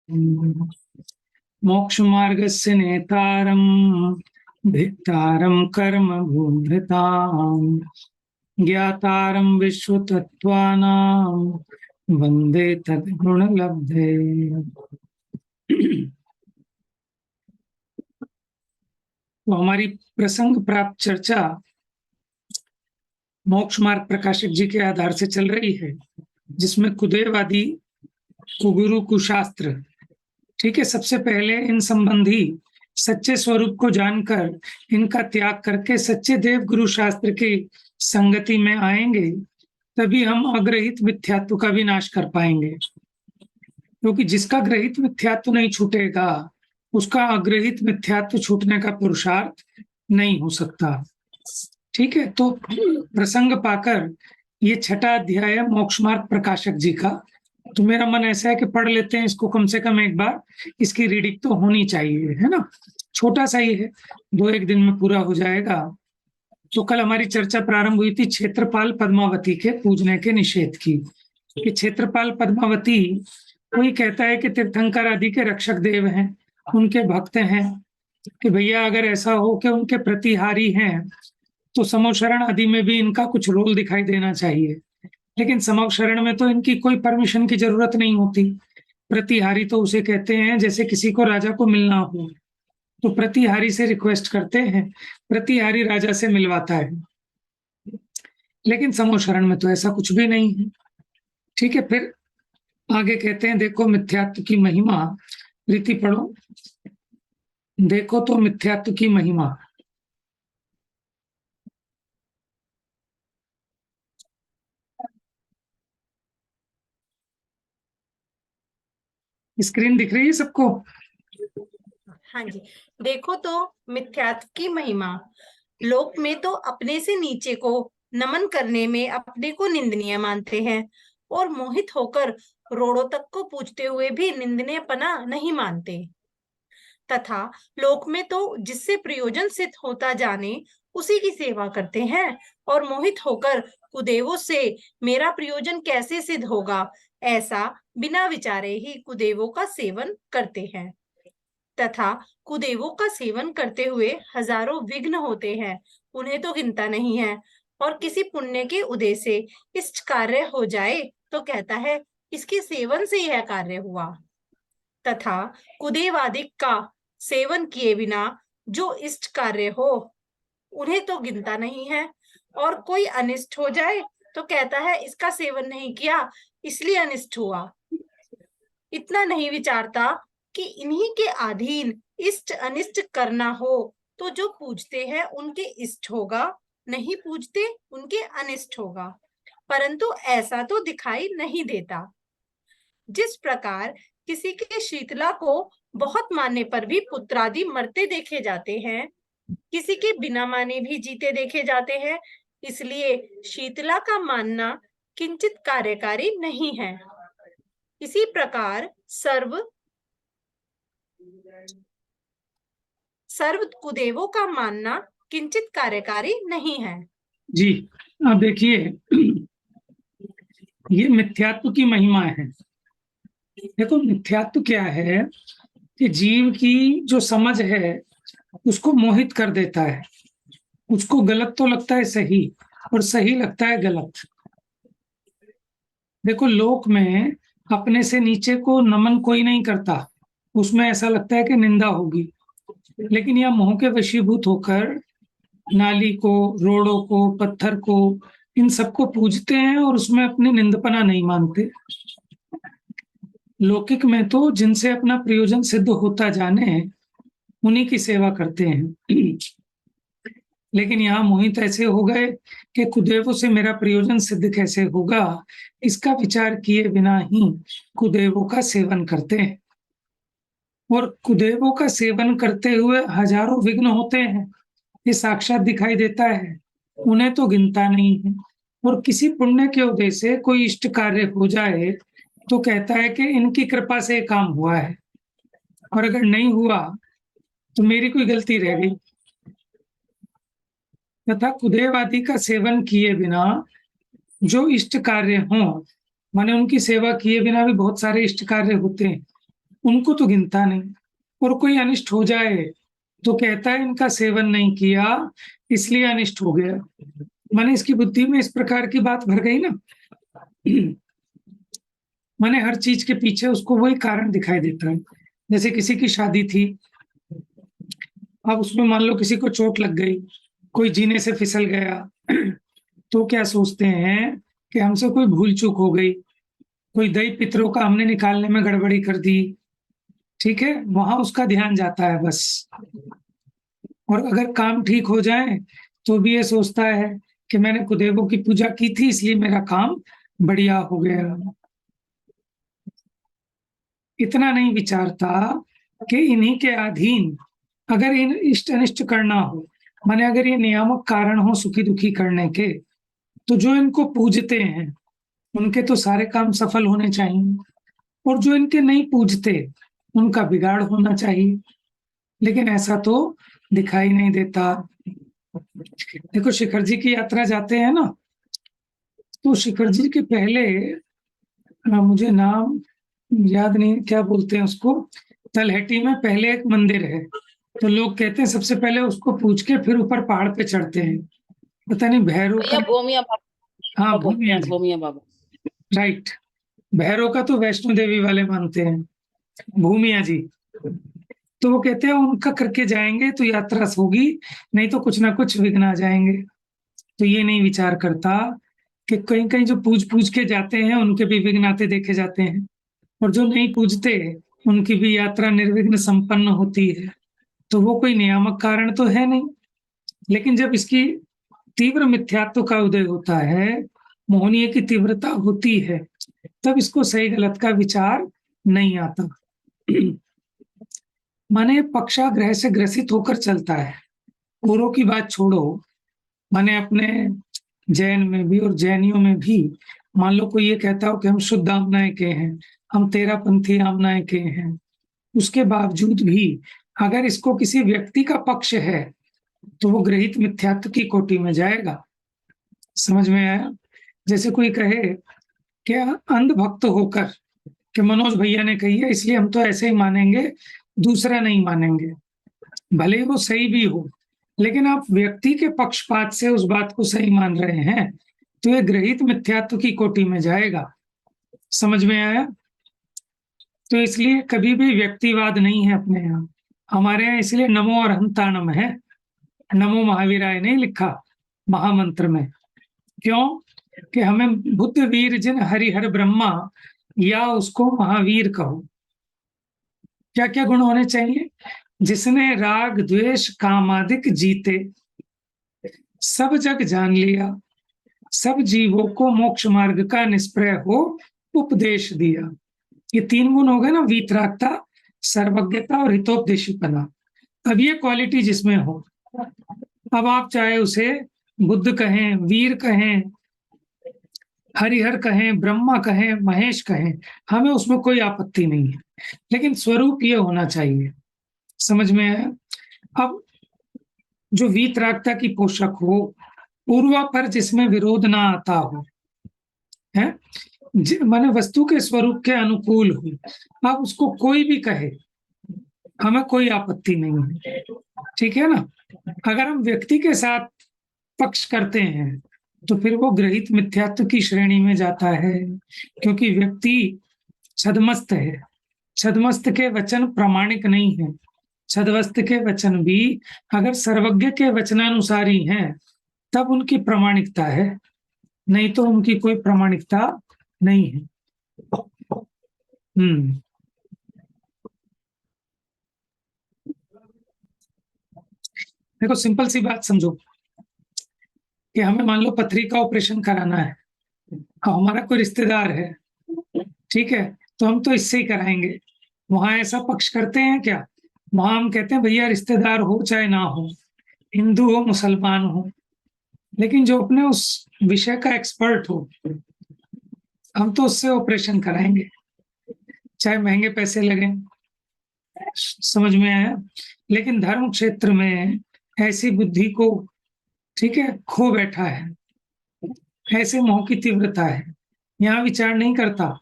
मोक्ष मार्गस्य नेतारं भित्तारं कर्म भूभृताम् ज्ञातारं विश्वतत्त्वानां वन्दे तद्गुणलब्धे। तो हमारी प्रसंग प्राप्त चर्चा मोक्ष मार्ग प्रकाशक जी के आधार से चल रही है, जिसमें कुदेवादी कुगुरु कुशास्त्र, ठीक है, सबसे पहले इन संबंधी सच्चे स्वरूप को जानकर इनका त्याग करके सच्चे देव गुरु शास्त्र की संगति में आएंगे, तभी हम अग्रहित मिथ्यात्व का भी नाश कर पाएंगे। क्योंकि जिसका ग्रहित मिथ्यात्व नहीं छूटेगा, उसका अग्रहित मिथ्यात्व छूटने का पुरुषार्थ नहीं हो सकता। ठीक है, तो प्रसंग पाकर ये छठा अध्याय मोक्ष मार्ग प्रकाशक जी का, तो मेरा मन ऐसा है कि पढ़ लेते हैं इसको कम से कम एक बार। इसकी रीडिंग तो होनी चाहिए, है ना, छोटा सा ही है, 2-1 दिन में पूरा हो जाएगा। तो कल हमारी चर्चा प्रारंभ हुई थी क्षेत्रपाल पद्मावती के पूजने के निषेध की, कि क्षेत्रपाल पद्मावती कोई कहता है कि तीर्थंकर आदि के रक्षक देव हैं, उनके भक्त हैं, कि भैया अगर ऐसा हो कि उनके प्रतिहारी हैं तो समो शरण आदि में भी इनका कुछ रोल दिखाई देना चाहिए। लेकिन समो शरण में तो इनकी कोई परमिशन की जरूरत नहीं होती। प्रतिहारी तो उसे कहते हैं जैसे किसी को राजा को मिलना हो तो प्रतिहारी से रिक्वेस्ट करते हैं, प्रतिहारी राजा से मिलवाता है। लेकिन समो शरण में तो ऐसा कुछ भी नहीं है। ठीक है, फिर आगे कहते हैं, देखो मिथ्यात्व की महिमा, रीति पढ़ो, देखो तो मिथ्यात्व की महिमा। स्क्रीन दिख रही है सबको? हाँ जी। देखो तो मिथ्यात्व की महिमा। लोक में तो अपने से नीचे को नमन करने में अपने को निंदनीय मानते हैं और मोहित होकर रोड़ों तक को पूजते हुए भी निंदनीयपना नहीं मानते। तथा लोक में तो जिससे प्रयोजन सिद्ध होता जाने उसी की सेवा करते हैं और मोहित होकर कुदेवों से मेरा प्रयोजन कैसे सिद्ध होगा, ऐसा बिना विचारे ही कुदेवों का सेवन करते हैं। तथा कुदेवों का सेवन करते हुए हजारों विघ्न होते हैं, उन्हें तो गिनता नहीं है। और किसी पुण्य के उदय से इष्ट कार्य हो जाए तो कहता है इसके सेवन से यह कार्य हुआ। तथा कुदेवादिक का सेवन किए बिना जो इष्ट कार्य हो उन्हें तो गिनता नहीं है। और कोई अनिष्ट हो जाए तो कहता है इसका सेवन नहीं किया इसलिए अनिष्ट हुआ। इतना नहीं विचारता कि इन्हीं के अधीन इष्ट अनिष्ट करना हो तो जो पूजते हैं उनके इष्ट होगा, नहीं पूजते उनके अनिष्ट होगा। परंतु ऐसा तो दिखाई नहीं देता। जिस प्रकार किसी के शीतला को बहुत मानने पर भी पुत्रादि मरते देखे जाते हैं, किसी के बिना माने भी जीते देखे जाते हैं, इसलिए शीतला का मानना किंचित कार्यकारी नहीं है। इसी प्रकार सर्व कुदेवों का मानना किंचित कार्यकारी नहीं है। जी, अब देखिए, ये मिथ्यात्व की महिमा है। देखो मिथ्यात्व क्या है कि जीव की जो समझ है उसको मोहित कर देता है। उसको गलत तो लगता है सही, और सही लगता है गलत। देखो लोक में अपने से नीचे को नमन कोई नहीं करता, उसमें ऐसा लगता है कि निंदा होगी। लेकिन यह मोह के वशीभूत होकर नाली को, रोड़ों को, पत्थर को, इन सबको पूजते हैं और उसमें अपनी निंदपना नहीं मानते। लौकिक में तो जिनसे अपना प्रयोजन सिद्ध होता जाने उन्हीं की सेवा करते हैं। लेकिन यहाँ मोहित ऐसे हो गए कि कुदेवों से मेरा प्रयोजन सिद्ध कैसे होगा, इसका विचार किए बिना ही कुदेवों का सेवन करते हैं। और कुदेवों का सेवन करते हुए हजारों विघ्न होते हैं, ये साक्षात दिखाई देता है, उन्हें तो गिनता नहीं है। और किसी पुण्य के उदय से कोई इष्ट कार्य हो जाए तो कहता है कि इनकी कृपा से काम हुआ है, और अगर नहीं हुआ तो मेरी कोई गलती रह गई। तथा कुदेव आदि का सेवन किए बिना जो इष्ट कार्य हों, माने उनकी सेवा किए बिना भी बहुत सारे इष्ट कार्य होते हैं, उनको तो गिनता नहीं, और कोई अनिष्ट हो जाए तो कहता है इनका सेवन नहीं किया इसलिए अनिष्ट हो गया। माने इसकी बुद्धि में इस प्रकार की बात भर गई ना, माने हर चीज के पीछे उसको वही कारण दिखाई देता है। जैसे किसी की शादी थी, अब उसमें मान लो किसी को चोट लग गई, कोई जीने से फिसल गया, तो क्या सोचते हैं कि हमसे कोई भूल चूक हो गई, कोई दही पितरों का हमने निकालने में गड़बड़ी कर दी, ठीक है, वहां उसका ध्यान जाता है बस। और अगर काम ठीक हो जाए तो भी ये सोचता है कि मैंने कुदेवों की पूजा की थी इसलिए मेरा काम बढ़िया हो गया। इतना नहीं विचारता कि इन्हीं के अधीन अगर इन इष्ट अनिष्ट करना हो, माने अगर ये नियामक कारण हो सुखी दुखी करने के, तो जो इनको पूजते हैं उनके तो सारे काम सफल होने चाहिए, और जो इनके नहीं पूजते उनका बिगाड़ होना चाहिए। लेकिन ऐसा तो दिखाई नहीं देता। देखो शिखर जी की यात्रा जाते हैं ना, तो शिखर जी के पहले मुझे नाम याद नहीं, क्या बोलते हैं उसको, तलहटी में पहले एक मंदिर है, तो लोग कहते हैं सबसे पहले उसको पूछ के फिर ऊपर पहाड़ पे चढ़ते हैं। पता नहीं भैरव का, भैया भूमिया हाँ बाबा बोलते भूमिया हैं, जी, भूमिया बाबा। राइट। भैरव का तो वैष्णो देवी वाले मानते हैं, भूमिया जी। तो वो कहते हैं उनका करके जाएंगे तो यात्रा होगी, नहीं तो कुछ ना कुछ विघ्न आ जाएंगे। तो ये नहीं विचार करता कि कहीं कहीं जो पूज पूज के जाते हैं उनके भी विघ्न आते देखे जाते हैं, और जो नहीं पूजते उनकी भी यात्रा निर्विघ्न संपन्न होती है। तो वो कोई नियामक कारण तो है नहीं। लेकिन जब इसकी तीव्र मिथ्यात्व का उदय होता है, मोहनीय की तीव्रता होती है, तब इसको सही गलत का विचार नहीं आता। माने पक्षाग्रह से ग्रसित होकर चलता है। औरों की बात छोड़ो, माने अपने जैन में भी और जैनियों में भी मान लो कोई ये कहता हो कि हम शुद्ध आमनाय के हैं, हम तेरापंथी आमनाय के हैं, उसके बावजूद भी अगर इसको किसी व्यक्ति का पक्ष है तो वो गृहीत मिथ्यात्व की कोटि में जाएगा। समझ में आया? जैसे कोई कहे कि अंध भक्त होकर कि मनोज भैया ने कही है इसलिए हम तो ऐसे ही मानेंगे, दूसरा नहीं मानेंगे, भले ही वो सही भी हो, लेकिन आप व्यक्ति के पक्षपात से उस बात को सही मान रहे हैं तो ये गृहीत मिथ्यात्व की कोटि में जाएगा। समझ में आया? तो इसलिए कभी भी व्यक्तिवाद नहीं है अपने यहाँ। हमारे यहाँ इसलिए नमो और हंतानम है, नमो महावीराय नहीं लिखा महामंत्र में। क्यों? कि हमें बुद्ध वीर जिन हरिहर ब्रह्मा, या उसको महावीर कहो। क्या क्या गुण होने चाहिए? जिसने राग द्वेष कामादिक जीते, सब जग जान लिया, सब जीवों को मोक्ष मार्ग का निष्प्रय हो उपदेश दिया। ये तीन गुण हो गए ना, वीतरागता, सर्वज्ञता और हितोपदेशीपना। अब ये क्वालिटी जिसमें हो, अब आप चाहे उसे बुद्ध कहें, वीर कहें, हरिहर कहें, ब्रह्मा कहें, महेश कहें, हमें उसमें कोई आपत्ति नहीं है, लेकिन स्वरूप ये होना चाहिए। समझ में आया? अब जो वीतरागता की पोषक हो, पूर्वापर जिसमें विरोध ना आता हो, है माने वस्तु के स्वरूप के अनुकूल हो, अब उसको कोई भी कहे हमें कोई आपत्ति नहीं है, ठीक है ना। अगर हम व्यक्ति के साथ पक्ष करते हैं तो फिर वो गृहीत मिथ्यात्व की श्रेणी में जाता है, क्योंकि व्यक्ति छदमस्त है। छदमस्त के वचन प्रामाणिक नहीं है। छदमस्त के वचन भी अगर सर्वज्ञ के वचनानुसारी हैं तब उनकी प्रामाणिकता है, नहीं तो उनकी कोई प्रामाणिकता नहीं है। देखो सिंपल सी बात समझो कि हमें मान लो पथरी का ऑपरेशन कराना है, हमारा कोई रिश्तेदार है, ठीक है, तो हम तो इससे ही कराएंगे। वहां ऐसा पक्ष करते हैं क्या? वहां हम कहते हैं भैया रिश्तेदार हो चाहे ना हो, हिंदू हो मुसलमान हो, लेकिन जो अपने उस विषय का एक्सपर्ट हो हम तो उससे ऑपरेशन कराएंगे, चाहे महंगे पैसे लगे। समझ में आया? लेकिन धर्म क्षेत्र में ऐसी बुद्धि को, ठीक है, खो बैठा है, ऐसे मोह की तीव्रता है, यहाँ विचार नहीं करता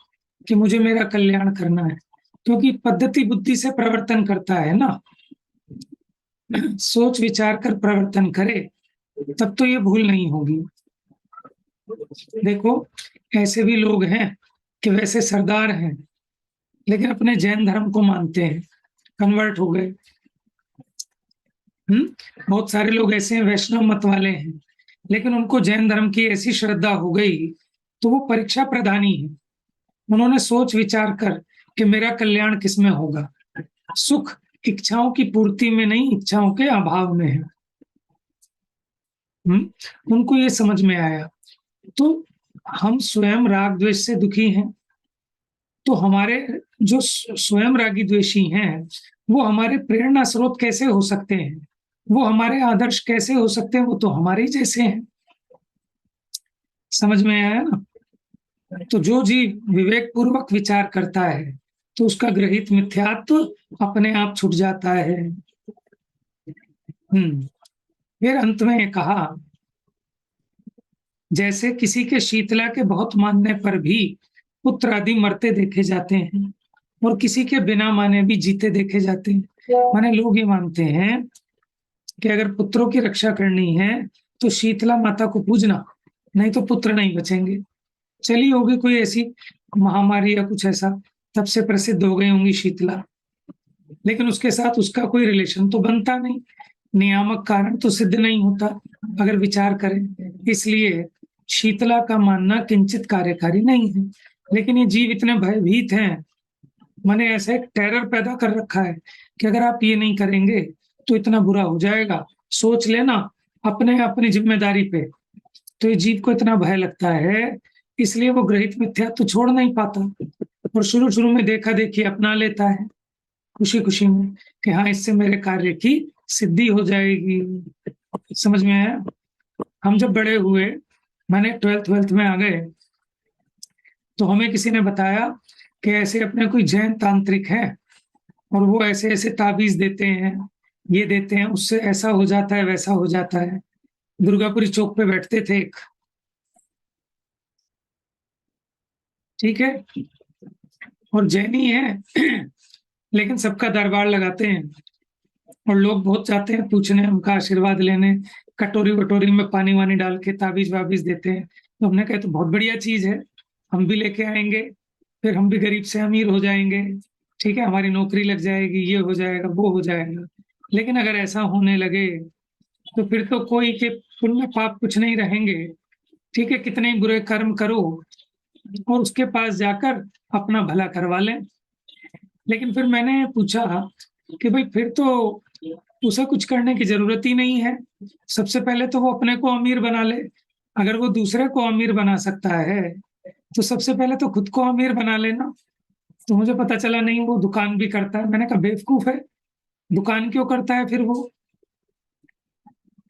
कि मुझे मेरा कल्याण करना है, क्योंकि पद्धति बुद्धि से प्रवर्तन करता है ना, सोच विचार कर प्रवर्तन करे, तब तो ये भूल नहीं होगी। देखो, ऐसे भी लोग हैं कि वैसे सरदार हैं, लेकिन अपने जैन धर्म को मानते हैं, कन्वर्ट हो गए। बहुत सारे लोग ऐसे हैं, वैष्णव मत वाले हैं, लेकिन उनको जैन धर्म की ऐसी श्रद्धा हो गई, तो वो परीक्षा प्रधानी है। उन्होंने सोच विचार कर कि मेरा कल्याण किसमें होगा। सुख इच्छाओं की पूर्ति में नहीं, इच्छाओं के अभाव में है। उनको ये समझ में आया। तो हम स्वयं राग द्वेष से दुखी हैं, तो हमारे जो स्वयं रागी द्वेषी हैं, वो हमारे प्रेरणा स्रोत कैसे हो सकते हैं, वो हमारे आदर्श कैसे हो सकते हैं, वो तो हमारे ही जैसे हैं। समझ में आया ना? तो जो जीव विवेक पूर्वक विचार करता है, तो उसका ग्रहित मिथ्यात्व अपने आप छूट जाता है। फिर अंत में कहा, जैसे किसी के शीतला के बहुत मानने पर भी पुत्र आदि मरते देखे जाते हैं, और किसी के बिना माने भी जीते देखे जाते हैं। माने लोग ये मानते हैं कि अगर पुत्रों की रक्षा करनी है तो शीतला माता को पूजना, नहीं तो पुत्र नहीं बचेंगे। चली होगी कोई ऐसी महामारी या कुछ ऐसा, तब से प्रसिद्ध हो गई होंगी शीतला, लेकिन उसके साथ उसका कोई रिलेशन तो बनता नहीं, नियामक कारण तो सिद्ध नहीं होता अगर विचार करें। इसलिए शीतला का मानना किंचित कार्यकारी नहीं है। लेकिन ये जीव इतने भयभीत हैं, मैंने ऐसा एक टेरर पैदा कर रखा है कि अगर आप ये नहीं करेंगे तो इतना बुरा हो जाएगा, सोच लेना अपने अपनी जिम्मेदारी पे। तो ये जीव को इतना भय लगता है, इसलिए वो ग्रहित मिथ्या तो छोड़ नहीं पाता, और शुरू शुरू में देखा देखी अपना लेता है खुशी खुशी में कि हाँ, इससे मेरे कार्य की सिद्धि हो जाएगी। समझ में आया? हम जब बड़े हुए, मैंने 12th में आ गए, तो हमें किसी ने बताया कि ऐसे अपने कोई जैन तांत्रिक है, और वो ऐसे ऐसे ताबीज देते हैं, ये देते हैं, उससे ऐसा हो जाता है, वैसा हो जाता है। दुर्गापुरी चौक पे बैठते थे एक, ठीक है, और जैनी है लेकिन सबका दरबार लगाते हैं, और लोग बहुत जाते हैं पूछने, उनका आशीर्वाद लेने, कटोरी वटोरी में पानी वानी डाल के ताबीज वाबीज देते हैं। तो हमने कहा तो बहुत बढ़िया चीज है, हम भी लेके आएंगे, फिर हम भी गरीब से अमीर हो जाएंगे, ठीक है, हमारी नौकरी लग जाएगी, ये हो जाएगा, वो हो जाएगा। लेकिन अगर ऐसा होने लगे तो फिर तो कोई के पुण्य पाप कुछ नहीं रहेंगे, ठीक है, कितने ही बुरे कर्म करो और उसके पास जाकर अपना भला करवा लें। लेकिन फिर मैंने पूछा कि भाई फिर तो उसे कुछ करने की जरूरत ही नहीं है, सबसे पहले तो वो अपने को अमीर बना ले। अगर वो दूसरे को अमीर बना सकता है, तो सबसे पहले तो खुद को अमीर बना लेना। तो मुझे पता चला नहीं, वो दुकान भी करता है। मैंने कहा बेवकूफ है, दुकान क्यों करता है फिर वो,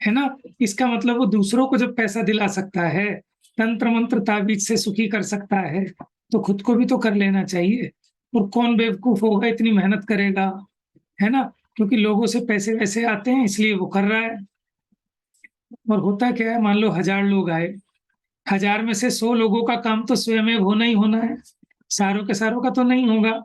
है ना? इसका मतलब वो दूसरों को जब पैसा दिला सकता है, तंत्र मंत्र ताबीज से सुखी कर सकता है, तो खुद को भी तो कर लेना चाहिए। और कौन बेवकूफ होगा, इतनी मेहनत करेगा, है ना? क्योंकि लोगों से पैसे वैसे आते हैं, इसलिए वो कर रहा है। और होता क्या है, मान लो 1000 लोग आए, 1000 में से 100 लोगों का काम तो स्वयं होना ही होना है, सारों के सारों का तो नहीं होगा,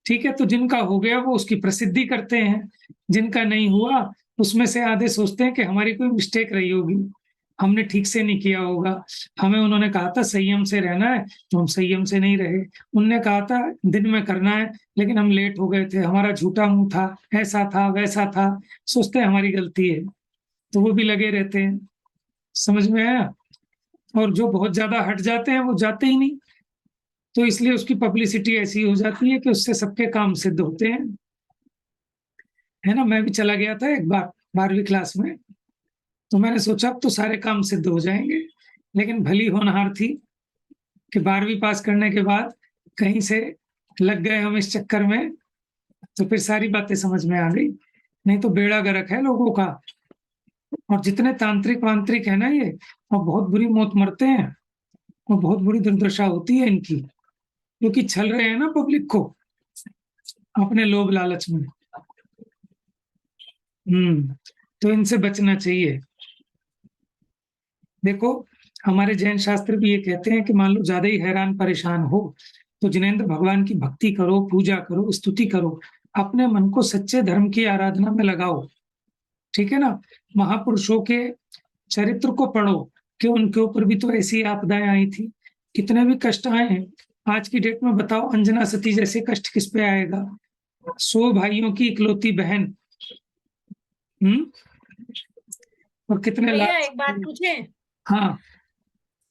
ठीक है। तो जिनका हो गया वो उसकी प्रसिद्धि करते हैं, जिनका नहीं हुआ उसमें से आधे सोचते हैं कि हमारी कोई मिस्टेक रही होगी, हमने ठीक से नहीं किया होगा, हमें उन्होंने कहा था संयम से रहना है तो हम संयम से नहीं रहे, उनने कहा था दिन में करना है लेकिन हम लेट हो गए थे, हमारा झूठा मुंह था, ऐसा था वैसा था, सोचते हैं हमारी गलती है, तो वो भी लगे रहते हैं। समझ में आया? और जो बहुत ज्यादा हट जाते हैं वो जाते ही नहीं, तो इसलिए उसकी पब्लिसिटी ऐसी हो जाती है कि उससे सबके काम सिद्ध होते हैं, है ना? मैं भी चला गया था एक बार 12वीं क्लास में, तो मैंने सोचा अब तो सारे काम सिद्ध हो जाएंगे, लेकिन भली होनहार थी कि 12वीं पास करने के बाद कहीं से लग गए हम इस चक्कर में, तो फिर सारी बातें समझ में आ गई। नहीं तो बेड़ा गर्क है लोगों का। और जितने तांत्रिक वांत्रिक है ना ये, और बहुत बुरी मौत मरते हैं, और बहुत बुरी दुर्दशा होती है इनकी, क्योंकि छल रहे हैं ना पब्लिक को अपने लोभ लालच में। तो इनसे बचना चाहिए। देखो, हमारे जैन शास्त्र भी ये कहते हैं कि मान लो ज्यादा ही हैरान परेशान हो, तो जिनेंद्र भगवान की भक्ति करो, पूजा करो, स्तुति करो, अपने मन को सच्चे धर्म की आराधना में लगाओ, ठीक है ना। महापुरुषों के चरित्र को पढ़ो कि उनके ऊपर भी तो ऐसी आपदाएं आई थी, कितने भी कष्ट आए हैं। आज की डेट में बताओ, अंजना सती जैसे कष्ट किस पे आएगा? 100 भाइयों की इकलौती बहन, और कितने भैया लाख। एक बात पूछे, हाँ,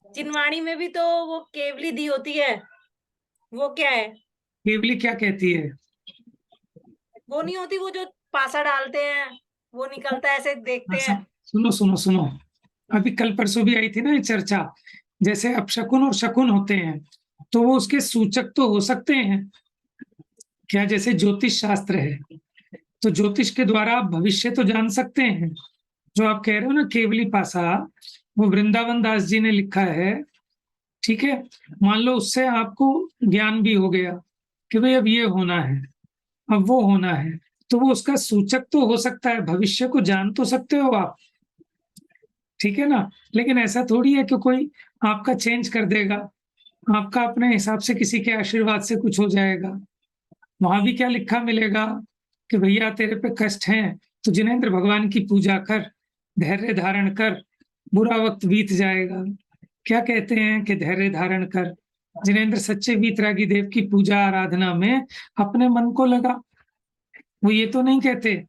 जिनवाणी में भी तो वो केवली दी होती है, वो क्या है? केवली क्या कहती है? वो नहीं होती, वो जो पासा डालते हैं, वो निकलता है, ऐसे देखते हैं। सुनो सुनो सुनो, अभी कल परसों भी आई थी ना ये चर्चा, जैसे अपशकुन और शकुन होते हैं, तो वो उसके सूचक तो हो सकते हैं क्या? जैसे ज्योतिष शास्त्र है, तो ज्योतिष के द्वारा आप भविष्य तो जान सकते हैं। जो आप कह रहे हो ना केवली पासा, वो वृंदावन दास जी ने लिखा है, ठीक है। मान लो उससे आपको ज्ञान भी हो गया कि भाई अब ये होना है, अब वो होना है, तो वो उसका सूचक तो हो सकता है, भविष्य को जान तो सकते हो आप, ठीक है ना। लेकिन ऐसा थोड़ी है कि कोई आपका चेंज कर देगा, आपका अपने हिसाब से किसी के आशीर्वाद से कुछ हो जाएगा। वहां भी क्या लिखा मिलेगा कि भैया तेरे पे कष्ट हैं तो जिनेंद्र भगवान की पूजा कर, धैर्य धारण कर, बुरा वक्त बीत जाएगा। क्या कहते हैं कि धैर्य धारण कर, जिनेंद्र सच्चे वीतरागी देव की पूजा आराधना में अपने मन को लगा। वो ये तो नहीं कहते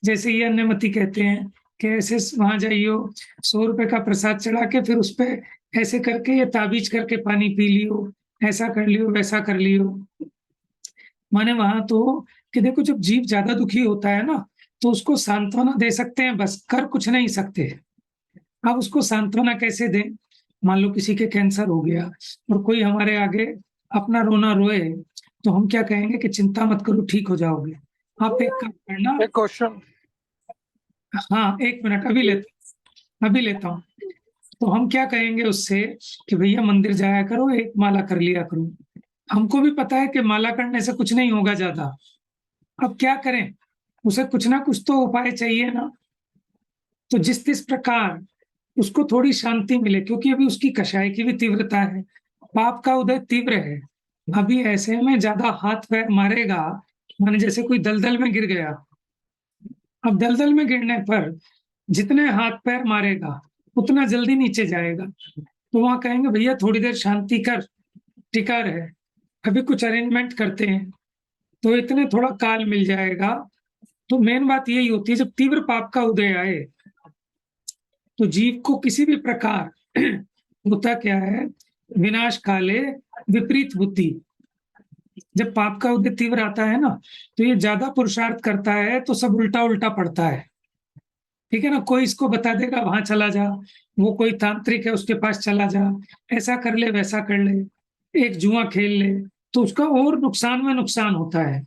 जैसे ये अन्यमति कहते हैं कि ऐसे वहां जाइयो, 100 रुपए का प्रसाद चढ़ा के फिर उस पर ऐसे करके ये ताबीज करके पानी पी लियो, ऐसा कर लियो, वैसा कर लियो। माने वहां तो कि देखो, जब जीव ज्यादा दुखी होता है ना, तो उसको सांत्वना दे सकते हैं, बस कर कुछ नहीं सकते। अब उसको सांत्वना कैसे दें? मान लो किसी के कैंसर हो गया और कोई हमारे आगे अपना रोना रोए, तो हम क्या कहेंगे कि चिंता मत करो, ठीक हो जाओगे। आप एक काम करना। एक क्वेश्चन। हाँ, 1 मिनट, अभी लेता हूँ। तो हम क्या कहेंगे उससे कि भैया मंदिर जाया करो, एक माला कर लिया करो। हमको भी पता है कि माला करने से कुछ नहीं होगा ज्यादा। अब क्या करें? उसे कुछ ना कुछ तो उपाय चाहिए ना। तो जिस प्रकार उसको थोड़ी शांति मिले, क्योंकि अभी उसकी कषाय की भी तीव्रता है, पाप का उदय तीव्र है। अभी ऐसे में ज्यादा हाथ पैर मारेगा, माने जैसे कोई दलदल में गिर गया। अब दलदल में गिरने पर जितने हाथ पैर मारेगा उतना जल्दी नीचे जाएगा। तो वहां कहेंगे भैया थोड़ी देर शांति कर, टिका रहे, अभी कुछ अरेंजमेंट करते हैं, तो इतने थोड़ा काल मिल जाएगा। तो मेन बात यही होती है, जब तीव्र पाप का उदय आए तो जीव को किसी भी प्रकार होता क्या है, विनाश काले विपरीत बुद्धि। जब पाप का उदय तीव्र आता है ना, तो ये ज्यादा पुरुषार्थ करता है तो सब उल्टा उल्टा पड़ता है, ठीक है ना। कोई इसको बता देगा वहां चला जा, वो कोई तांत्रिक है उसके पास चला जा, ऐसा कर ले वैसा कर ले, एक जुआ खेल ले, तो उसका और नुकसान में नुकसान होता है।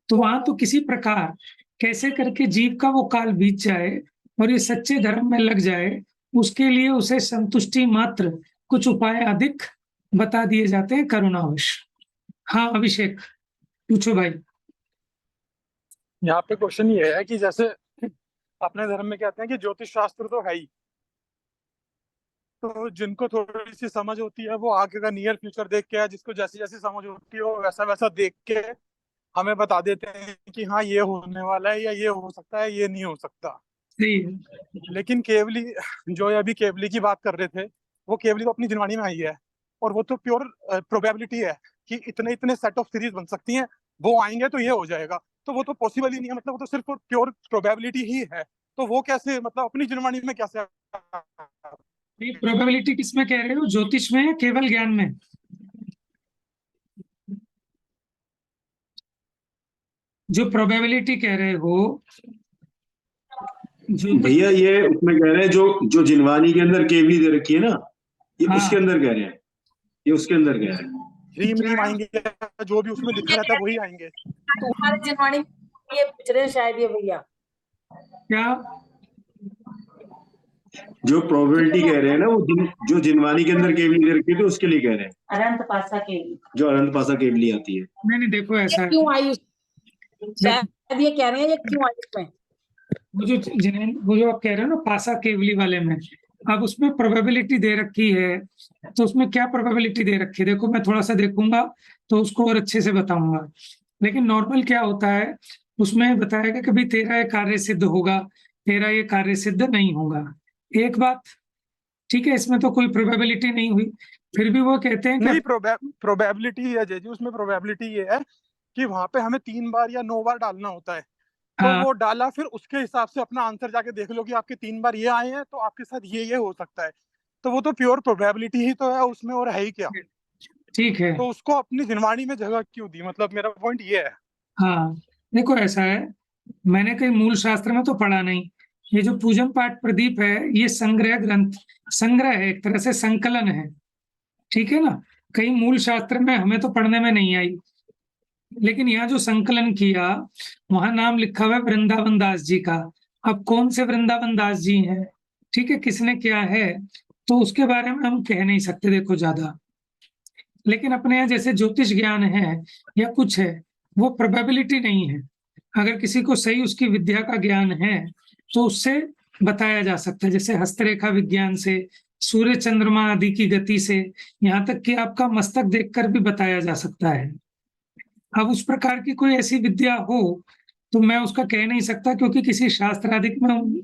तो वहां तो किसी प्रकार कैसे करके जीव का वो काल बीत जाए और ये सच्चे धर्म में लग जाए, उसके लिए उसे संतुष्टि मात्र कुछ उपाय अधिक बता दिए जाते हैं करुणावश। हाँ अभिषेक, पूछो भाई। यहाँ पे क्वेश्चन ये है कि जैसे अपने धर्म में कहते हैं कि ज्योतिष शास्त्र तो है ही, तो जिनको थोड़ी सी समझ होती है वो आगे का नियर फ्यूचर देख के, जिसको जैसी जैसी समझ होती है वो वैसा वैसा देख के हमें बता देते हैं कि हाँ ये होने वाला है, या ये हो सकता है, ये नहीं हो सकता। सही है। लेकिन केवली, जो अभी केवली की बात कर रहे थे, वो केवली तो अपनी जिनवाणी में आई है, और वो तो प्योर प्रोबेबिलिटी है कि इतने इतने सेट ऑफ सीरीज बन सकती हैं, वो आएंगे तो ये हो जाएगा। तो वो तो पॉसिबल ही नहीं है, मतलब वो तो सिर्फ प्योर प्रोबेबिलिटी ही है। तो वो कैसे, मतलब अपनी जिनवाणी में कैसे? प्रोबेबिलिटी किसमें कह रहे हो, ज्योतिष में या केवल ज्ञान में? जो प्रोबेबिलिटी कह रहे हो, भैया ये उसमें कह रहे हैं जो जो जिनवानी के अंदर केवली दे रखी है ना, ये हाँ। उसके अंदर कह रहे हैं, ये उसके अंदर कह रहे हैं। ह्रीम नीम आएंगे, जो भी उसमें लिखा रहता है वही आएंगे। तो हमारे जिनवाणी ये पूछ रहे हैं शायद ये भैया। क्या जो प्रोबेबिलिटी कह रहे हैं ना, वो जो जिनवानी के अंदर केवली दे रखी है तो उसके लिए कह रहे हैं, अनंत पासा केवली, जो अनंत पासा केवली आती है। नहीं देखो ऐसा है, क्यों आई? शायद ये कह रहे हैं ये क्यों आई उसमें। वो जो आप कह रहे हो ना पासा केवली वाले में, अब उसमें प्रोबेबिलिटी दे रखी है, तो उसमें क्या प्रोबेबिलिटी दे रखी है? देखो मैं थोड़ा-सा देखूँगा तो उसको और अच्छे से बताऊँगा। लेकिन नॉर्मल क्या होता है, उसमें बताएगा कि भई तेरा ये कार्य सिद्ध होगा, तेरा ये कार्य सिद्ध नहीं होगा। एक बात ठीक है, इसमें तो कोई प्रोबेबिलिटी नहीं हुई, फिर भी वो कहते हैं कि नहीं, प्रोबेबिलिटी है अजय जी, उसमें प्रोबेबिलिटी ये है कि वहां पे हमें 3 बार या 9 बार डालना होता है। तो हाँ, वो डाला, फिर उसके हिसाब से अपना आंसर जाके देख लो कि आपके 3 बार ये आए हैं, तो आपके साथ ये हो सकता है। तो वो तो प्योर प्रोबेबिलिटी ही तो है उसमें, और है ही क्या। ठीक है। तो उसको अपनी जिनवाणी में जगह क्यों दी, मतलब मेरा पॉइंट ये है। हाँ, देखो ऐसा है, मैंने कहीं मूल शास्त्र में तो पढ़ा नहीं। ये जो पूजन पाठ प्रदीप है, ये संग्रह ग्रंथ संग्रह है, एक तरह से संकलन है, ठीक है ना? कहीं मूल शास्त्र में हमें तो पढ़ने में नहीं आई, लेकिन यहाँ जो संकलन किया, वहां नाम लिखा हुआ है वृंदावन दास जी का। अब कौन से वृंदावन दास जी हैं, ठीक है, किसने क्या है, तो उसके बारे में हम कह नहीं सकते देखो ज्यादा। लेकिन अपने यहाँ जैसे ज्योतिष ज्ञान है या कुछ है, वो प्रोबेबिलिटी नहीं है। अगर किसी को सही उसकी विद्या का ज्ञान है, तो उससे बताया जा सकता है, जैसे हस्तरेखा विज्ञान से, सूर्य चंद्रमा आदि की गति से, यहाँ तक कि आपका मस्तक देखकर भी बताया जा सकता है। अब उस प्रकार की कोई ऐसी विद्या हो, तो मैं उसका कह नहीं सकता, क्योंकि किसी शास्त्रादिक में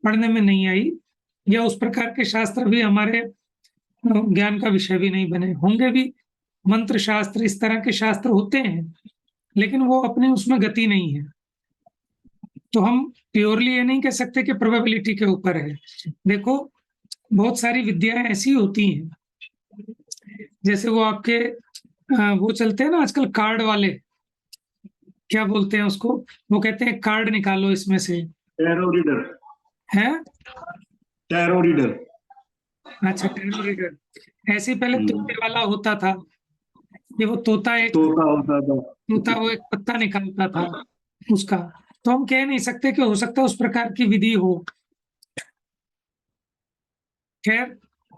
पढ़ने में नहीं आई, या उस प्रकार के शास्त्र भी हमारे ज्ञान का विषय भी नहीं बने होंगे भी। मंत्र शास्त्र इस तरह के शास्त्र होते हैं, लेकिन वो अपने उसमें गति नहीं है। तो हम प्योरली ये नहीं कह सकते कि प्रोबेबिलिटी के ऊपर है। देखो बहुत सारी विद्याएं ऐसी होती हैं, जैसे वो आपके वो चलते हैं ना आजकल कार्ड वाले, क्या बोलते हैं उसको, वो कहते हैं कार्ड निकालो इसमें से, टैरो रीडर। है। Tarot reader. अच्छा, टैरो रीडर। ऐसे ही पहले तोते वाला होता था, ये वो तोता होता था। तोता वो एक पत्ता निकालता था उसका। तो हम कह नहीं सकते कि हो सकता है उस प्रकार की विधि हो। खैर,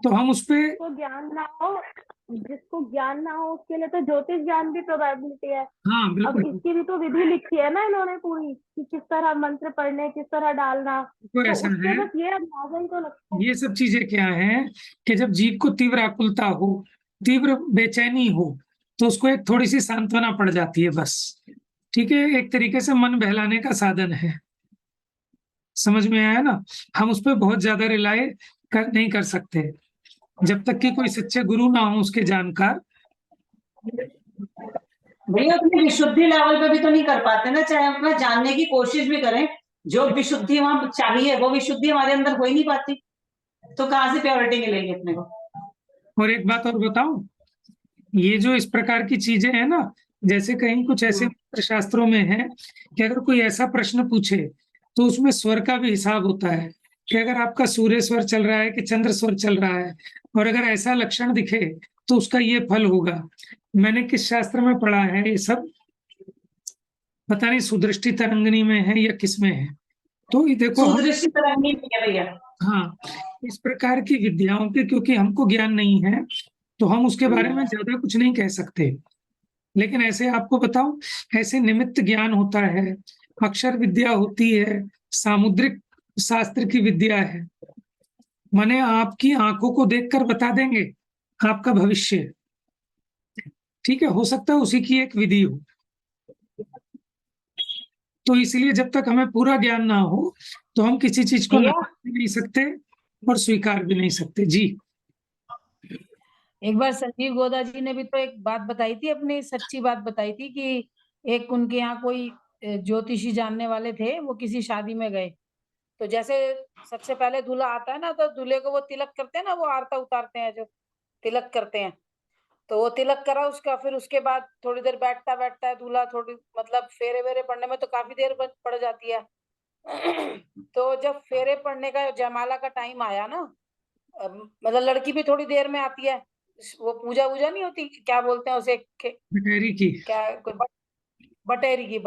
तो हम उस पे जिसको ज्ञान ना हो उसके लिए तो ज्योतिष ज्ञान भी प्रोबेबिलिटी है। हाँ अब बिल्कुल। इसकी भी तो विधि लिखी है ना इन्होंने पूरी, कि किस तरह मंत्र पढ़ने, किस तरह डालना। तो तो ऐसा उससे है, बस ये अंदाजा ही तो लगता है। ये सब चीजें क्या है कि जब जीव को तीव्र आकुलता हो, तीव्र बेचैनी हो, तो उसको एक थोड़ी सी सांत्वना पड़ जाती है बस। ठीक है, एक तरीके से मन बहलाने का साधन है। समझ में आया ना? हम उस पर बहुत ज्यादा रिलाय नहीं कर सकते, जब तक कि कोई सच्चे गुरु ना हो उसके जानकार। भैया अपनी विशुद्धि लेवल पे भी तो नहीं कर पाते ना, चाहे हम अपना जानने की कोशिश भी करें, जो विशुद्धि वहां चाहिए वो विशुद्धि हमारे अंदर हो ही नहीं पाती, तो कहाँ से प्योरिटी मिलेगी अपने को। और एक बात और बताऊं, ये जो इस प्रकार की चीजें हैं ना, जैसे कहीं कुछ ऐसे शास्त्रों में है कि अगर कोई ऐसा प्रश्न पूछे, तो उसमें स्वर का भी हिसाब होता है, कि अगर आपका सूर्य स्वर चल रहा है कि चंद्र स्वर चल रहा है, और अगर ऐसा लक्षण दिखे, तो उसका ये फल होगा। मैंने किस शास्त्र में पढ़ा है ये सब, पता नहीं, सुदृष्टि तरंगिणी में है या किस में है। तो ये देखो हम, सुदृष्टि तरंगी नहीं है भैया। हाँ, इस प्रकार की विद्याओं के क्योंकि हमको ज्ञान नहीं है, तो हम उसके बारे में ज्यादा कुछ नहीं कह सकते। लेकिन ऐसे आपको बताऊं, ऐसे निमित्त ज्ञान होता है, अक्षर विद्या होती है, सामुद्रिक शास्त्र की विद्या है, माने आपकी आंखों को देखकर बता देंगे आपका भविष्य। ठीक है, हो सकता है उसी की एक विधि हो। तो इसलिए जब तक हमें पूरा ज्ञान ना हो, तो हम किसी चीज को भैया नकार भी नहीं सकते और स्वीकार भी नहीं सकते। जी एक बार संजीव गोदा जी ने भी तो एक बात बताई थी, अपनी सच्ची बात बताई थी कि एक उनके यहाँ कोई ज्योतिषी जानने वाले थे, वो किसी शादी में गए, तो जैसे सबसे पहले दूल्हा आता है ना, तो दूल्हे को वो तिलक करते हैं ना, वो आरता उतारते हैं जो तिलक करते हैं, तो वो तिलक करा उसका, फिर उसके बाद थोड़ी देर बैठता बैठता है दूल्हा, थोड़ी मतलब फेरे वेरे पड़ने में तो काफी देर पड़ जाती है। तो जब फेरे पड़ने का जयमाला का टाइम आया ना, मतलब लड़की भी थोड़ी देर में आती है, वो पूजा वूजा नहीं होती, क्या बोलते हैं उसे, बटेरी की। क्या कोई बटेरी की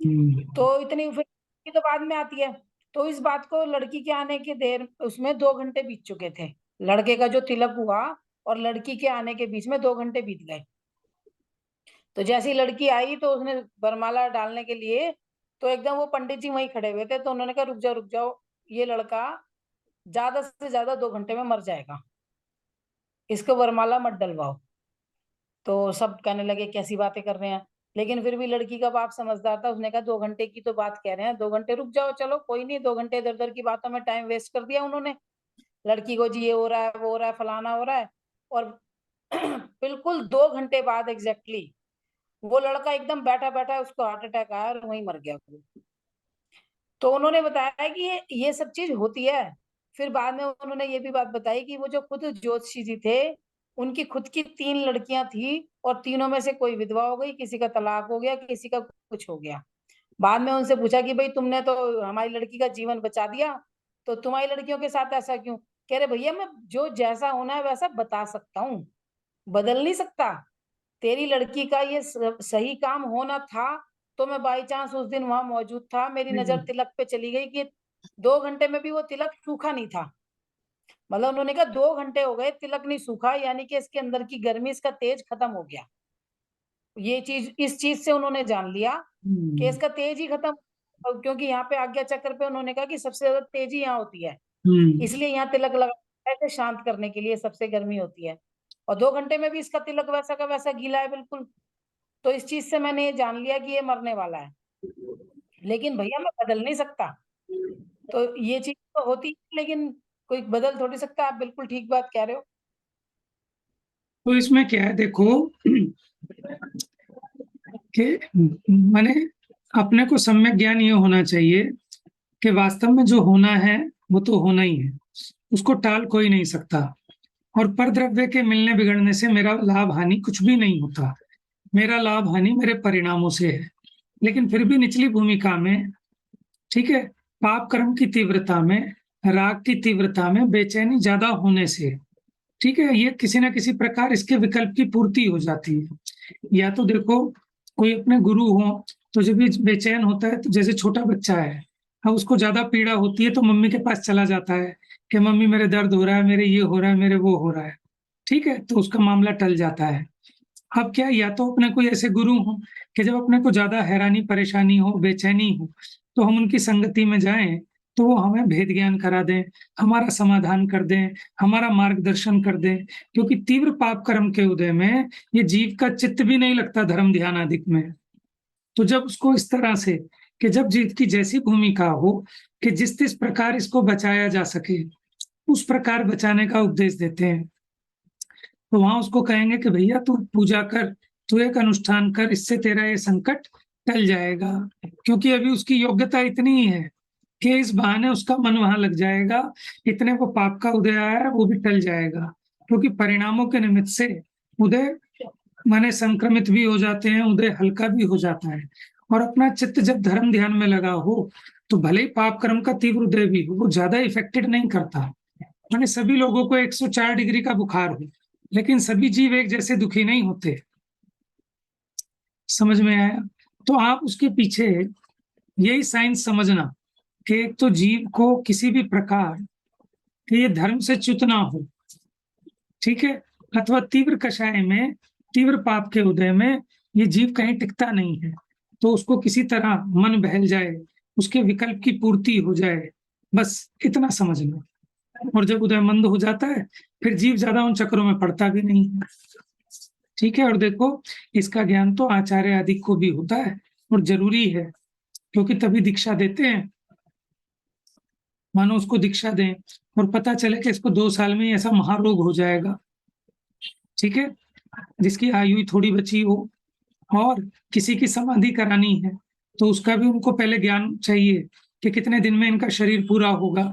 हम्म, तो इतनी फिर की तो बाद में आती है। तो इस बात को लड़की के आने के देर उसमें 2 घंटे बीत चुके थे, लड़के का जो तिलक हुआ और लड़की के आने के बीच में 2 घंटे बीत गए। तो जैसी लड़की आई तो उसने वरमाला डालने के लिए, तो एकदम वो पंडित जी वहीं खड़े हुए थे, तो उन्होंने कहा रुक जाओ, ये लड़का ज्यादा से ज्यादा 2 घंटे में मर जाएगा, इसको वरमाला मत डलवाओ। तो सब कहने लगे कैसी बातें कर रहे हैं, लेकिन फिर भी लड़की का बाप समझदार था, उसने कहा 2 घंटे की तो बात कह रहे हैं, 2 घंटे रुक जाओ, चलो कोई नहीं, 2 घंटे इधर उधर की बातों में टाइम वेस्ट कर दिया उन्होंने। लड़की को जी ये हो रहा है, वो हो रहा है, फलाना हो रहा है, और बिल्कुल 2 घंटे बाद एग्जैक्टली वो लड़का एकदम बैठा बैठा उसको हार्ट अटैक आया और वहीं मर गया वो। तो उन्होंने बताया कि ये सब चीज होती है। फिर बाद में उन्होंने ये भी बात बताई कि वो जो खुद ज्योतिषी जी थे, उनकी खुद की 3 लड़कियां थी और तीनों में से कोई विधवा हो गई, किसी का तलाक हो गया, किसी का कुछ हो गया। बाद में उनसे पूछा कि भाई तुमने तो हमारी लड़की का जीवन बचा दिया, तो तुम्हारी लड़कियों के साथ ऐसा क्यों? कह रहे भैया मैं जो जैसा होना है वैसा बता सकता हूँ, बदल नहीं सकता। तेरी लड़की का ये सही काम होना था तो मैं बाई चांस उस दिन वहां मौजूद था, मेरी नजर तिलक पे चली गई कि 2 घंटे में भी वो तिलक सूखा नहीं था। मतलब उन्होंने कहा 2 घंटे हो गए तिलक नहीं सूखा, यानी कि इसके अंदर की गर्मी, इसका तेज खत्म हो गया। ये चीज, इस चीज से उन्होंने जान लिया कि इसका तेज ही खत्म, क्योंकि यहाँ पे आज्ञा चक्र पे उन्होंने कहा कि सबसे ज्यादा तेजी यहाँ होती है, इसलिए यहाँ तिलक लगा ऐसे शांत करने के लिए, सबसे गर्मी होती है। और 2 घंटे में भी इसका तिलक वैसा का वैसा गीला है बिल्कुल। तो इस चीज से मैंने ये जान लिया कि ये मरने वाला है, लेकिन भैया मैं बदल नहीं सकता। तो ये चीज तो होती है, लेकिन कोई बदल थोड़ी सकता। आप बिल्कुल ठीक बात कह रहे हो। तो इसमें क्या है देखो कि माने अपने को सम्यक ज्ञान ये होना चाहिए कि वास्तव में जो होना है वो तो होना ही है, उसको टाल कोई नहीं सकता। और परद्रव्य के मिलने बिगड़ने से मेरा लाभ हानि कुछ भी नहीं होता, मेरा लाभ हानि मेरे परिणामों से है। लेकिन फिर भी निचली भूमिका में, ठीक है, पाप कर्म की तीव्रता में, राग की तीव्रता में बेचैनी ज्यादा होने से, ठीक है, ये किसी ना किसी प्रकार इसके विकल्प की पूर्ति हो जाती है। या तो देखो कोई अपने गुरु हो तो जब भी बेचैन होता है, तो जैसे छोटा बच्चा है, अब उसको ज्यादा पीड़ा होती है तो मम्मी के पास चला जाता है कि मम्मी मेरे दर्द हो रहा है, मेरे ये हो रहा है, मेरे वो हो रहा है, ठीक है, तो उसका मामला टल जाता है। अब क्या, या तो अपने कोई ऐसे गुरु हो कि जब अपने को ज्यादा हैरानी परेशानी हो, बेचैनी हो, तो हम उनकी संगति में जाएं तो वो हमें भेद ज्ञान करा दें, हमारा समाधान कर दें, हमारा मार्गदर्शन कर दें। क्योंकि तीव्र पाप कर्म के उदय में ये जीव का चित्त भी नहीं लगता धर्म ध्यान आदि में। तो जब उसको इस तरह से कि जब जीव की जैसी भूमिका हो कि जिस प्रकार इसको बचाया जा सके, उस प्रकार बचाने का उपदेश देते हैं। तो वहां उसको कहेंगे कि भैया तू पूजा कर, तू एक अनुष्ठान कर, इससे तेरा ये संकट टल जाएगा। क्योंकि अभी उसकी योग्यता इतनी ही है कि इस बहाने उसका मन वहां लग जाएगा, इतने को पाप का उदय आया है वो भी टल जाएगा। क्योंकि परिणामों के निमित्त से उदय माने संक्रमित भी हो जाते हैं, उदय हल्का भी हो जाता है। और अपना चित्त जब धर्म ध्यान में लगा हो तो भले ही पाप कर्म का तीव्र उदय भी हो, वो ज्यादा इफेक्टेड नहीं करता। माने सभी लोगों को 104 डिग्री का बुखार हो, लेकिन सभी जीव एक जैसे दुखी नहीं होते। समझ में आया? तो आप उसके पीछे यही साइंस समझना कि एक तो जीव को किसी भी प्रकार कि ये धर्म से च्युत ना हो, ठीक है, अथवा तीव्र कषाय में, तीव्र पाप के उदय में ये जीव कहीं टिकता नहीं है, तो उसको किसी तरह मन बहल जाए, उसके विकल्प की पूर्ति हो जाए, बस इतना समझना। और जब उदय मंद हो जाता है फिर जीव ज्यादा उन चक्रों में पड़ता भी नहीं है, ठीक है। और देखो इसका ज्ञान तो आचार्य आदि को भी होता है और जरूरी है, क्योंकि तभी दीक्षा देते हैं। मानो उसको दीक्षा दें और पता चले कि इसको 2 साल में ऐसा महारोग हो जाएगा, ठीक है, जिसकी आयु ही थोड़ी बची हो, और किसी की समाधि करानी है तो उसका भी उनको पहले ज्ञान चाहिए कि कितने दिन में इनका शरीर पूरा होगा।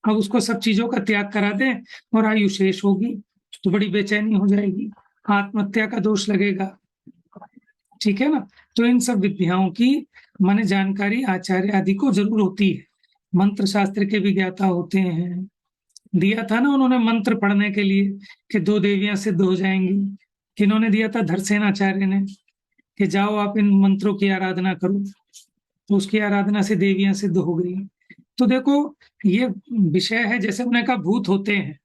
अब उसको सब चीजों का त्याग करा दें और आयु शेष होगी तो बड़ी बेचैनी हो जाएगी, आत्महत्या का दोष लगेगा, ठीक है ना। तो इन सब विद्याओं की माने जानकारी आचार्य आदि को जरूर होती है। मंत्र शास्त्र के भी ज्ञाता होते हैं। दिया था ना उन्होंने मंत्र पढ़ने के लिए कि 2 देवियां सिद्ध हो जाएंगी। किन्होंने दिया था? धरसेनाचार्य ने, कि जाओ आप इन मंत्रों की आराधना करो, तो उसकी आराधना से देवियां सिद्ध हो गई। तो देखो ये विषय है, जैसे उन्हें कहा भूत होते हैं,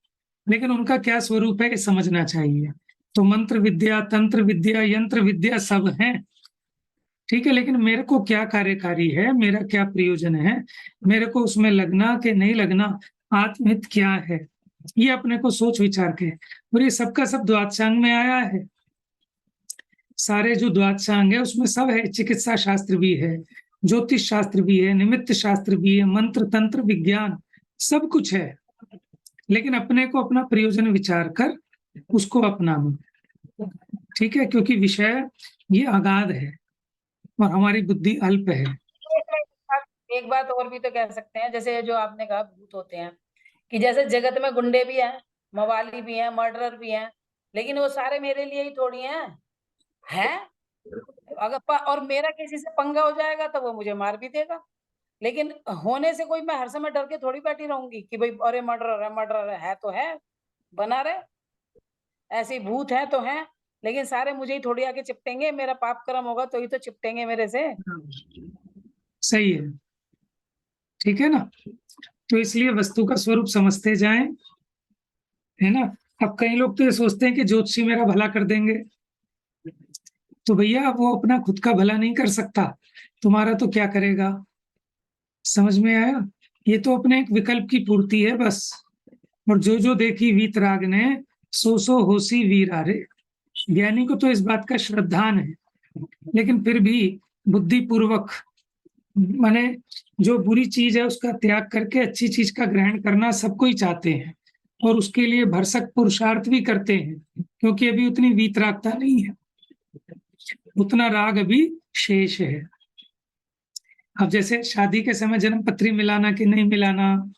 लेकिन उनका क्या स्वरूप है ये समझना चाहिए। तो मंत्र विद्या, तंत्र विद्या, यंत्र विद्या सब है, ठीक है, लेकिन मेरे को क्या कार्यकारी है, मेरा क्या प्रयोजन है, मेरे को उसमें लगना कि नहीं लगना, आत्महित क्या है, ये अपने को सोच विचार के, और ये सबका सब द्वादशांग में आया है। सारे जो द्वादशांग है उसमें सब है, चिकित्सा शास्त्र भी है, ज्योतिष शास्त्र भी है, निमित्त शास्त्र भी है, मंत्र तंत्र विज्ञान सब कुछ है। लेकिन अपने को अपना प्रयोजन विचार कर उसको अपनाना, ठीक है, क्योंकि विषय ये अगाध है और हमारी बुद्धि अल्प है। एक बात और भी तो कह सकते हैं, जैसे जो आपने कहा भूत होते हैं, कि जैसे जगत में गुंडे भी हैं, मवाली भी हैं, मर्डरर भी हैं, लेकिन वो सारे मेरे लिए ही थोड़ी हैं। और मेरा किसी से पंगा हो जाएगा तो वो मुझे मार भी देगा, लेकिन होने से कोई मैं हर समय डर के थोड़ी बैठी रहूंगी कि भाई अरे मर्डरर है तो है, बना रहे, ऐसे भूत है तो है, लेकिन सारे मुझे ही थोड़ी आके चिपटेंगे, मेरा पाप कर्म होगा तो ही तो चिपटेंगे मेरे से। सही है, ठीक है ना। तो इसलिए वस्तु का स्वरूप समझते जाएं, है ना। अब कई लोग तो ये सोचते हैं कि ज्योतिषी मेरा भला कर देंगे, तो भैया वो अपना खुद का भला नहीं कर सकता, तुम्हारा तो क्या करेगा। समझ में आया। ये तो अपने एक विकल्प की पूर्ति है बस। और जो जो देखी वीतराग ने, सो सो होसी वीर आरे। ज्ञानी को तो इस बात का श्रद्धान है, लेकिन फिर भी बुद्धिपूर्वक, माने जो बुरी चीज है उसका त्याग करके अच्छी चीज का ग्रहण करना सबको ही चाहते हैं, और उसके लिए भरसक पुरुषार्थ भी करते हैं, क्योंकि अभी उतनी वीतरागता नहीं है, उतना राग अभी शेष है। अब जैसे शादी के समय जन्म पत्री मिलाना कि नहीं मिलाना,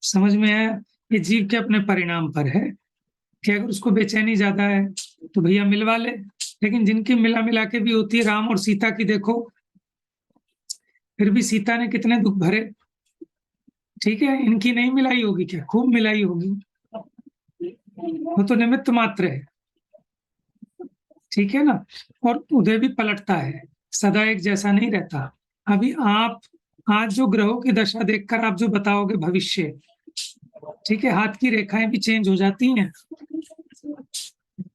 समझ में आया, ये जीव के अपने परिणाम पर है कि अगर उसको बेचैनी ज्यादा है तो भैया मिलवा ले। लेकिन जिनकी मिला के भी होती है, राम और सीता की देखो, फिर भी सीता ने कितने दुख भरे, ठीक है। इनकी नहीं मिलाई होगी क्या, खूब मिलाई होगी, वो तो निमित्त मात्र है, ठीक है ना। और उदय भी पलटता है, सदा एक जैसा नहीं रहता। अभी आप आज जो ग्रहों की दशा देखकर आप जो बताओगे भविष्य, ठीक है, हाथ की रेखाएं भी चेंज हो जाती हैं,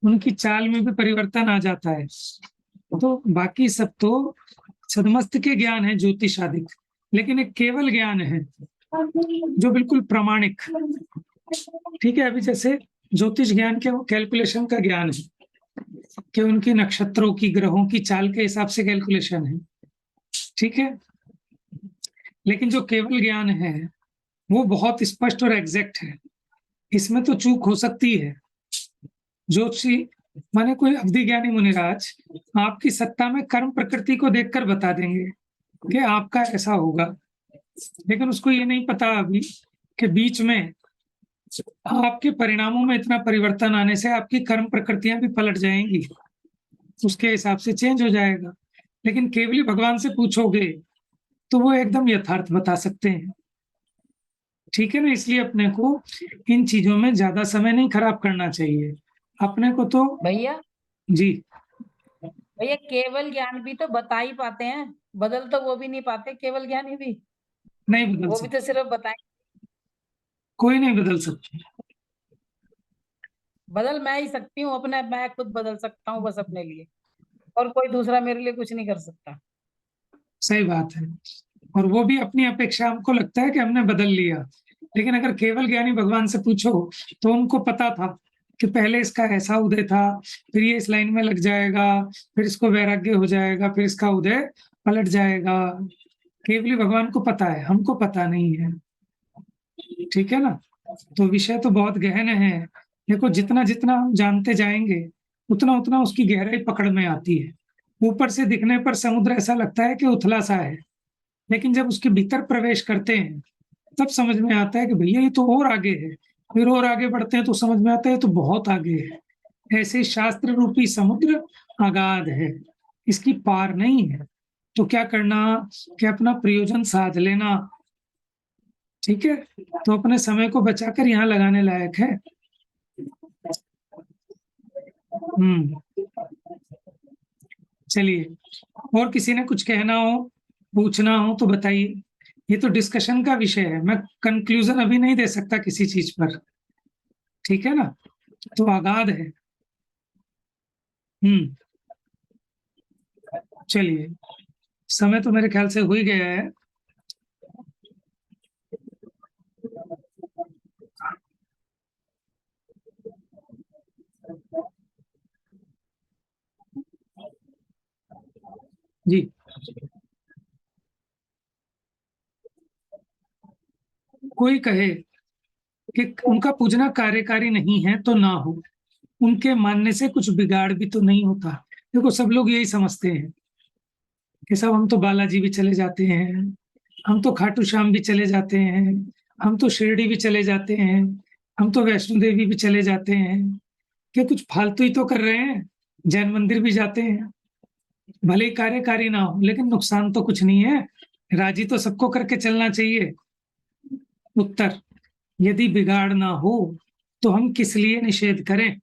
उनकी चाल में भी परिवर्तन आ जाता है। तो बाकी सब तो सदमस्त के ज्ञान है ज्योतिष आदि, लेकिन एक केवल ज्ञान है जो बिल्कुल प्रामाणिक, ठीक है। अभी जैसे ज्योतिष ज्ञान के वो कैलकुलेशन का ज्ञान है कि उनकी नक्षत्रों की, ग्रहों की चाल के हिसाब से कैलकुलेशन है, ठीक है। लेकिन जो केवल ज्ञान है वो बहुत स्पष्ट और एग्जैक्ट है, इसमें तो चूक हो सकती है। ज्योतिषी माने कोई अवधि ज्ञानी मुनिराज आपकी सत्ता में कर्म प्रकृति को देखकर बता देंगे कि आपका ऐसा होगा, लेकिन उसको ये नहीं पता अभी कि बीच में आपके परिणामों में इतना परिवर्तन आने से आपकी कर्म प्रकृतियां भी पलट जाएंगी, उसके हिसाब से चेंज हो जाएगा। लेकिन केवली भगवान से पूछोगे तो वो एकदम यथार्थ बता सकते हैं, ठीक है ना। इसलिए अपने को इन चीजों में ज्यादा समय नहीं खराब करना चाहिए अपने को तो। भैया जी भैया केवल ज्ञान भी तो बता ही पाते हैं, बदल तो वो भी नहीं पाते केवल ज्ञानी भी, नहीं बदल वो भी सकते, तो सिर्फ बताए। कोई नहीं बदल सकते। बदल मैं ही सकती हूँ अपने, मैं खुद बदल सकता हूँ बस अपने लिए, और कोई दूसरा मेरे लिए कुछ नहीं कर सकता। सही बात है। और वो भी अपनी अपेक्षा, हमको लगता है कि हमने बदल लिया, लेकिन अगर केवल ज्ञानी भगवान से पूछो तो उनको पता था कि पहले इसका ऐसा उदय था, फिर ये इस लाइन में लग जाएगा, फिर इसको वैराग्य हो जाएगा, फिर इसका उदय पलट जाएगा। केवली भगवान को पता है, हमको पता नहीं है, ठीक है ना। तो विषय तो बहुत गहन है। देखो जितना जितना हम जानते जाएंगे उतना उतना उसकी गहराई पकड़ में आती है। ऊपर से दिखने पर समुद्र ऐसा लगता है कि उथला सा है, लेकिन जब उसके भीतर प्रवेश करते हैं तब समझ में आता है कि भैया ये तो और आगे है। फिर और आगे बढ़ते हैं तो समझ में आता है तो बहुत आगे है। ऐसे शास्त्र रूपी समुद्र अगाध है, इसकी पार नहीं है। तो क्या करना कि अपना प्रयोजन साध लेना, ठीक है। तो अपने समय को बचाकर यहाँ लगाने लायक है। चलिए, और किसी ने कुछ कहना हो, पूछना हो तो बताइए। ये तो डिस्कशन का विषय है, मैं कंक्लूजन अभी नहीं दे सकता किसी चीज पर, ठीक है ना। तो अगाध है। चलिए, समय तो मेरे ख्याल से हो ही गया है। जी। कोई कहे कि उनका पूजना कार्यकारी नहीं है तो ना हो, उनके मानने से कुछ बिगाड़ भी तो नहीं होता। देखो सब लोग यही समझते हैं कि सब हम तो बालाजी भी चले जाते हैं, हम तो खाटू श्याम भी चले जाते हैं, हम तो शिरडी भी चले जाते हैं, हम तो वैष्णो देवी भी चले जाते हैं, कि कुछ फालतू ही तो कर रहे हैं, जैन मंदिर भी जाते हैं, भले ही कार्यकारी ना हो, लेकिन नुकसान तो कुछ नहीं है, राजी तो सबको करके चलना चाहिए। उत्तर, यदि बिगाड़ ना हो तो हम किस लिए निषेध करें?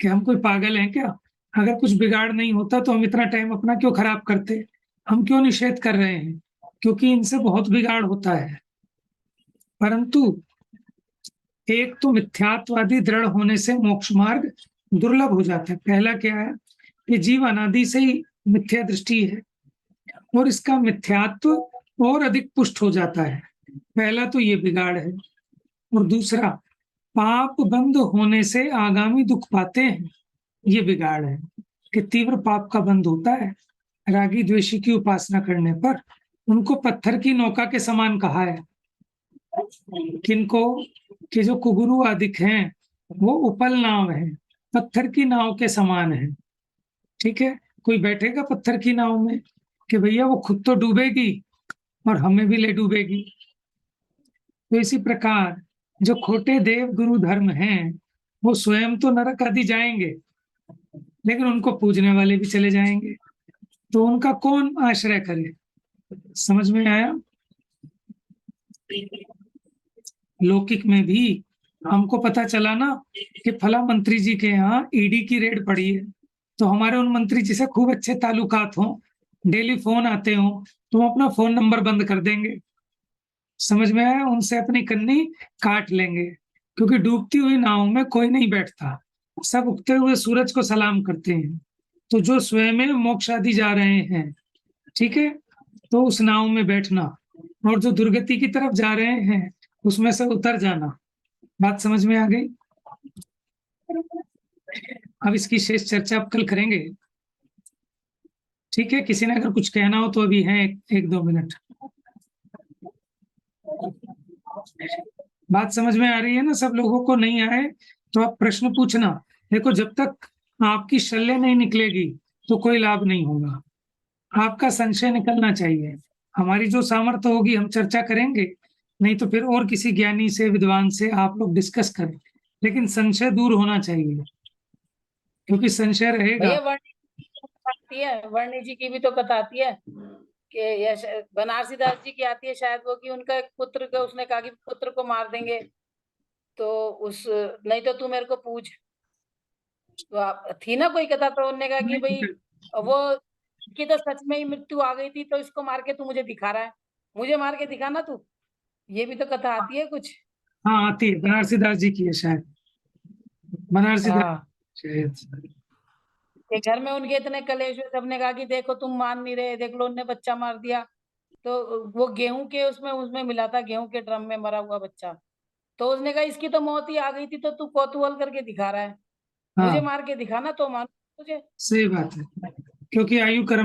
कि हम कोई पागल हैं क्या? अगर कुछ बिगाड़ नहीं होता तो हम इतना टाइम अपना क्यों खराब करते? हम क्यों निषेध कर रहे हैं? क्योंकि इनसे बहुत बिगाड़ होता है। परंतु एक तो मिथ्यात्ववादी दृढ़ होने से मोक्ष मार्ग दुर्लभ हो जाता है। पहला क्या है कि जीव अनादि से ही मिथ्या दृष्टि है और इसका मिथ्यात्व और अधिक पुष्ट हो जाता है। पहला तो ये बिगाड़ है। और दूसरा, पाप बंद होने से आगामी दुख पाते हैं, ये बिगाड़ है कि तीव्र पाप का बंध होता है। रागी द्वेषी की उपासना करने पर उनको पत्थर की नौका के समान कहा है। किनको? कि जो कुगुरु आदिक हैं वो उपल नाव है, पत्थर की नाव के समान है। ठीक है, कोई बैठेगा पत्थर की नाव में कि भैया वो खुद तो डूबेगी और हमें भी ले डूबेगी। तो इसी प्रकार जो खोटे देव गुरु धर्म हैं वो स्वयं तो नरक आदि जाएंगे, लेकिन उनको पूजने वाले भी चले जाएंगे, तो उनका कौन आश्रय करे? समझ में आया? लौकिक में भी हमको पता चला ना कि फला मंत्री जी के यहाँ ईडी की रेड पड़ी है, तो हमारे उन मंत्री जी से खूब अच्छे ताल्लुकात हों, डेली फोन आते हों, तो हम अपना फोन नंबर बंद कर देंगे। समझ में आया? उनसे अपनी कन्नी काट लेंगे, क्योंकि डूबती हुई नाव में कोई नहीं बैठता, सब उगते हुए सूरज को सलाम करते हैं। तो जो स्वयं मोक्ष आदि जा रहे हैं, ठीक है, तो उस नाव में बैठना, और जो दुर्गति की तरफ जा रहे हैं उसमें से उतर जाना। बात समझ में आ गई? अब इसकी शेष चर्चा आप कल करेंगे। ठीक है, किसी ने अगर कुछ कहना हो तो अभी है एक दो मिनट। बात समझ में आ रही है ना? सब लोगों को नहीं आए तो आप प्रश्न पूछना। देखो जब तक आपकी शल्य नहीं निकलेगी तो कोई लाभ नहीं होगा। आपका संशय निकलना चाहिए। हमारी जो सामर्थ्य होगी हम चर्चा करेंगे, नहीं तो फिर और किसी ज्ञानी से, विद्वान से आप लोग डिस्कस करें, लेकिन संशय दूर होना चाहिए, क्योंकि संशय रहेगा। भैया वर्णी जी की भी तो कथा आती है कि बनारसी दास जी की आती है शायद, वो कि उनका एक पुत्र को उसने कहा कि पुत्र को मार देंगे, तो उस नहीं तो तू मेरे को पूछ, तो आप थी ना कोई कथा, तो उन्होंने कहा कि भाई वो की तो सच में ही मृत्यु आ गई थी, तो इसको मार के तू मुझे दिखा रहा है, मुझे मार के दिखाना तू। ये भी तो कथा आती है कुछ। हाँ आती है, बनारसी दास जी की है शायद, बनारसी दास हाँ, शायद। कि घर में उनके इतने कलेश हुए, सबने कहा कि देखो तुम मान नहीं रहे, देख लो उनने बच्चा मार दिया, तो वो गेहूं के उसमें उसमें मिला था, गेहूं के ड्रम में मरा हुआ बच्चा, तो उसने कहा इसकी तो मौत ही आ गई थी, तो तू कौतूहल करके दिखा रहा है, मुझे हाँ मार के दिखाना तो मान तुझे। सही बात है, क्योंकि आयु कर्म